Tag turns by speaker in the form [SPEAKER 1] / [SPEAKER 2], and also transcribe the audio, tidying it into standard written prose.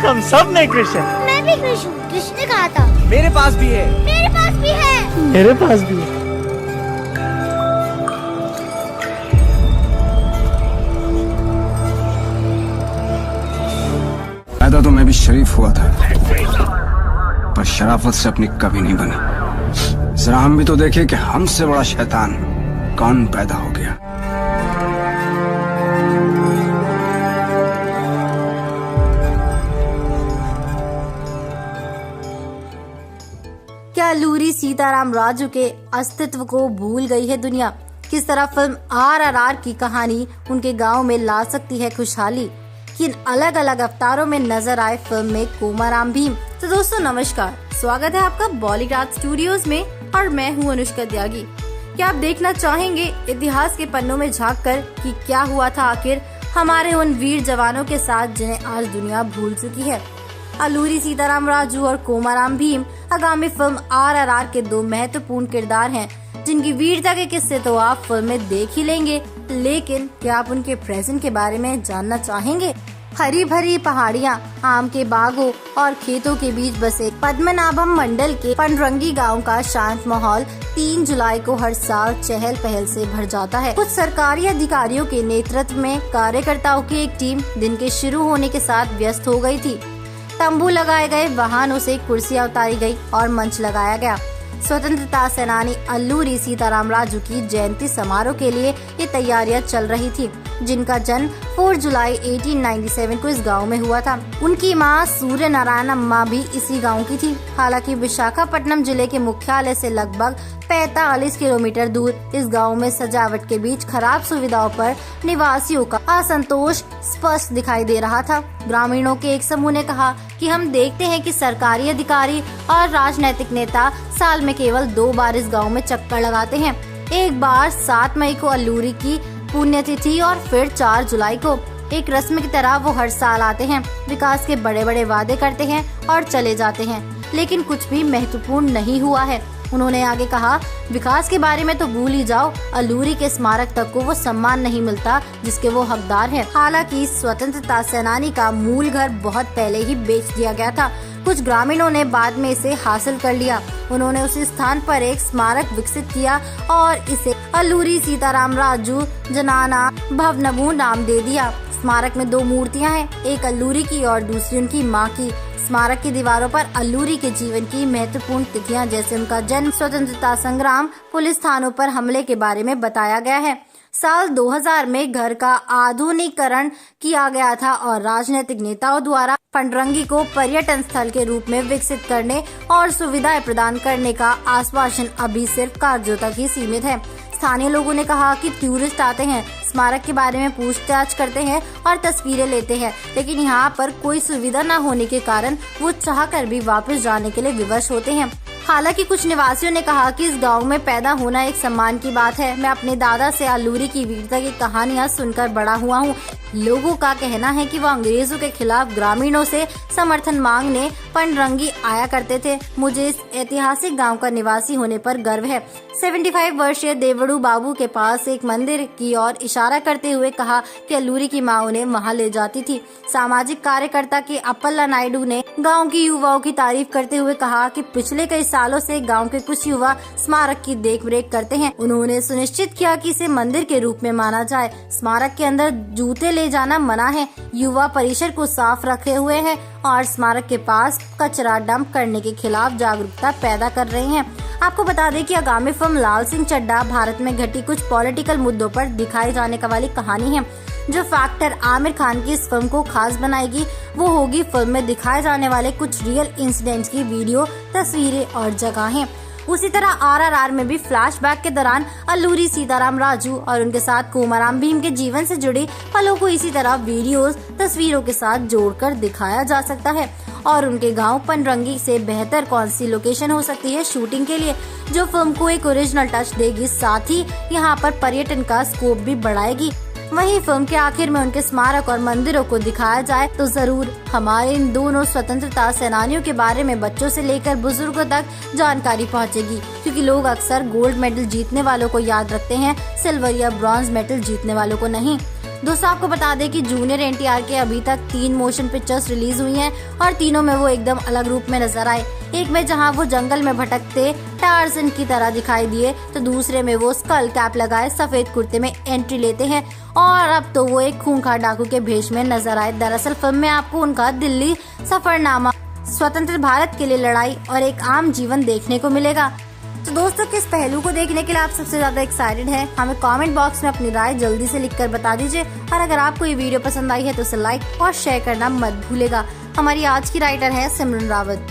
[SPEAKER 1] हम सब नहीं कृष्ण।
[SPEAKER 2] मैं भी कृष्ण हूँ। कृष्ण ने कहा था
[SPEAKER 3] मेरे पास भी है।
[SPEAKER 2] मेरे पास भी है।
[SPEAKER 1] मेरे पास भी है।
[SPEAKER 4] पैदा तो मैं भी शरीफ हुआ था, पर शराफत से अपनी कभी नहीं बनी। जरा हम भी तो देखे कि हमसे बड़ा शैतान कौन पैदा हो गया।
[SPEAKER 5] क्या अल्लूरी सीताराम राजू के अस्तित्व को भूल गई है दुनिया? किस तरह फिल्म RRR की कहानी उनके गांव में ला सकती है खुशहाली? किन अलग अलग अवतारों में नजर आए फिल्म में कोमाराम भीम? तो दोस्तों नमस्कार, स्वागत है आपका बॉलीवुड स्टूडियोज में और मैं हूं अनुष्का त्यागी। क्या आप देखना चाहेंगे इतिहास के पन्नों में झांककर कि क्या हुआ था आखिर हमारे उन वीर जवानों के साथ जिन्हें आज दुनिया भूल चुकी है? अल्लूरी सीताराम राजू और कोमाराम भीम आगामी फिल्म RRR के दो महत्वपूर्ण किरदार हैं, जिनकी वीरता के किस्से तो आप फिल्म में देख ही लेंगे, लेकिन क्या आप उनके प्रेजेंट के बारे में जानना चाहेंगे? हरी भरी पहाड़ियाँ, आम के बागों और खेतों के बीच बसे पद्मनाभम मंडल के पंडरंगी गांव का शांत माहौल 3 जुलाई को हर साल चहल पहल से भर जाता है। कुछ सरकारी अधिकारियों के नेतृत्व में कार्यकर्ताओं की एक टीम दिन के शुरू होने के साथ व्यस्त हो गई थी। तंबू लगाए गए, वाहनों से कुर्सियां उतारी गई और मंच लगाया गया। स्वतंत्रता सेनानी अल्लूरी सीताराम राजू की जयंती समारोह के लिए ये तैयारियां चल रही थी, जिनका जन्म 4 जुलाई 1897 को इस गांव में हुआ था। उनकी मां सूर्य नारायण अम्मा भी इसी गांव की थी। हालांकि विशाखापट्टनम जिले के मुख्यालय से लगभग 45 किलोमीटर दूर इस गांव में सजावट के बीच खराब सुविधाओं पर निवासियों का असंतोष स्पष्ट दिखाई दे रहा था। ग्रामीणों के एक समूह ने कहा कि हम देखते हैं कि सरकारी अधिकारी और राजनीतिक नेता साल में केवल 2 बार इस गांव में चक्कर लगाते हैं। एक बार 7 मई को अल्लूरी की पुण्यतिथि और फिर 4 जुलाई को। एक रस्म की तरह वो हर साल आते हैं, विकास के बड़े बड़े वादे करते हैं और चले जाते हैं, लेकिन कुछ भी महत्वपूर्ण नहीं हुआ है। उन्होंने आगे कहा, विकास के बारे में तो भूल ही जाओ, अल्लूरी के स्मारक तक को वो सम्मान नहीं मिलता जिसके वो हकदार हैं। हालांकि स्वतंत्रता सेनानी का मूल घर बहुत पहले ही बेच दिया गया था। कुछ ग्रामीणों ने बाद में इसे हासिल कर लिया। उन्होंने उसी स्थान पर एक स्मारक विकसित किया और इसे अल्लूरी सीताराम राजू जनाना भवनबू नाम दे दिया। स्मारक में 2 मूर्तियां हैं, एक अल्लूरी की और दूसरी उनकी मां की। स्मारक की दीवारों पर अल्लूरी के जीवन की महत्वपूर्ण तिथियां जैसे उनका जन्म, स्वतंत्रता संग्राम, पुलिस थानों पर हमले के बारे में बताया गया है। साल 2000 में घर का आधुनिकीकरण किया गया था और राजनीतिक नेताओं द्वारा पंडरंगी को पर्यटन स्थल के रूप में विकसित करने और सुविधाएं प्रदान करने का आश्वासन अभी सिर्फ कागजों तक ही सीमित है। स्थानीय लोगों ने कहा कि टूरिस्ट आते हैं, स्मारक के बारे में पूछताछ करते हैं और तस्वीरें लेते हैं, लेकिन यहाँ पर कोई सुविधा न होने के कारण वो चाहकर भी वापस जाने के लिए विवश होते हैं। हालांकि कुछ निवासियों ने कहा कि इस गांव में पैदा होना एक सम्मान की बात है। मैं अपने दादा से अल्लूरी की वीरता की कहानियां सुनकर बड़ा हुआ हूं। लोगों का कहना है कि वो अंग्रेजों के खिलाफ ग्रामीणों से समर्थन मांगने पंडरंगी आया करते थे। मुझे इस ऐतिहासिक गांव का निवासी होने पर गर्व है। 75 वर्षीय देवड़ू बाबू के पास एक मंदिर की ओर इशारा करते हुए कहा कि अल्लूरी की मां उन्हें वहां ले जाती थी। सामाजिक कार्यकर्ता के अप्पला नायडू ने गांव की युवाओं की तारीफ करते हुए कहा कि पिछले कई सालों से गांव के कुछ युवा स्मारक की देखरेख करते हैं। उन्होंने सुनिश्चित किया कि इसे मंदिर के रूप में माना जाए। स्मारक के अंदर जूते ले जाना मना है। युवा परिसर को साफ रखे हुए हैं और स्मारक के पास कचरा डंप करने के खिलाफ जागरूकता पैदा कर रहे हैं। आपको बता दें कि आगामी फिल्म लाल सिंह चड्ढा भारत में घटी कुछ पॉलिटिकल मुद्दों पर दिखाई जाने का वाली कहानी है। जो फैक्टर आमिर खान की इस फिल्म को खास बनाएगी वो होगी फिल्म में दिखाए जाने वाले कुछ रियल इंसिडेंट्स की वीडियो, तस्वीरें और जगहें। उसी तरह RRR में भी फ्लैशबैक के दौरान अल्लूरी सीताराम राजू और उनके साथ कोमाराम भीम के जीवन से जुड़े पलों को इसी तरह वीडियोस, तस्वीरों के साथ जोड़कर दिखाया जा सकता है। और उनके गांव पंडरंगी से बेहतर कौन सी लोकेशन हो सकती है शूटिंग के लिए, जो फिल्म को एक ओरिजिनल टच देगी, साथ ही यहाँ पर पर्यटन का स्कोप भी बढ़ाएगी। वहीं फिल्म के आखिर में उनके स्मारक और मंदिरों को दिखाया जाए तो जरूर हमारे इन दोनों स्वतंत्रता सेनानियों के बारे में बच्चों से लेकर बुजुर्गों तक जानकारी पहुंचेगी, क्योंकि लोग अक्सर गोल्ड मेडल जीतने वालों को याद रखते हैं, सिल्वर या ब्रॉन्ज मेडल जीतने वालों को नहीं। दोस्तों आपको बता दें कि जूनियर एनटीआर के अभी तक 3 मोशन पिक्चर्स रिलीज हुई हैं और तीनों में वो एकदम अलग रूप में नजर आए। एक में जहां वो जंगल में भटकते टार्जन की तरह दिखाई दिए, तो दूसरे में वो स्कल कैप लगाए सफेद कुर्ते में एंट्री लेते हैं और अब तो वो एक खूंखार डाकू के भेष में नजर आए। दरअसल फिल्म में आपको उनका दिल्ली सफरनामा, स्वतंत्र भारत के लिए लड़ाई और एक आम जीवन देखने को मिलेगा। तो दोस्तों किस पहलू को देखने के लिए आप सबसे ज्यादा एक्साइटेड हैं? हमें कमेंट बॉक्स में अपनी राय जल्दी से लिखकर बता दीजिए और अगर आपको ये वीडियो पसंद आई है तो उसे लाइक और शेयर करना मत भूलेगा। हमारी आज की राइटर है सिमरन रावत।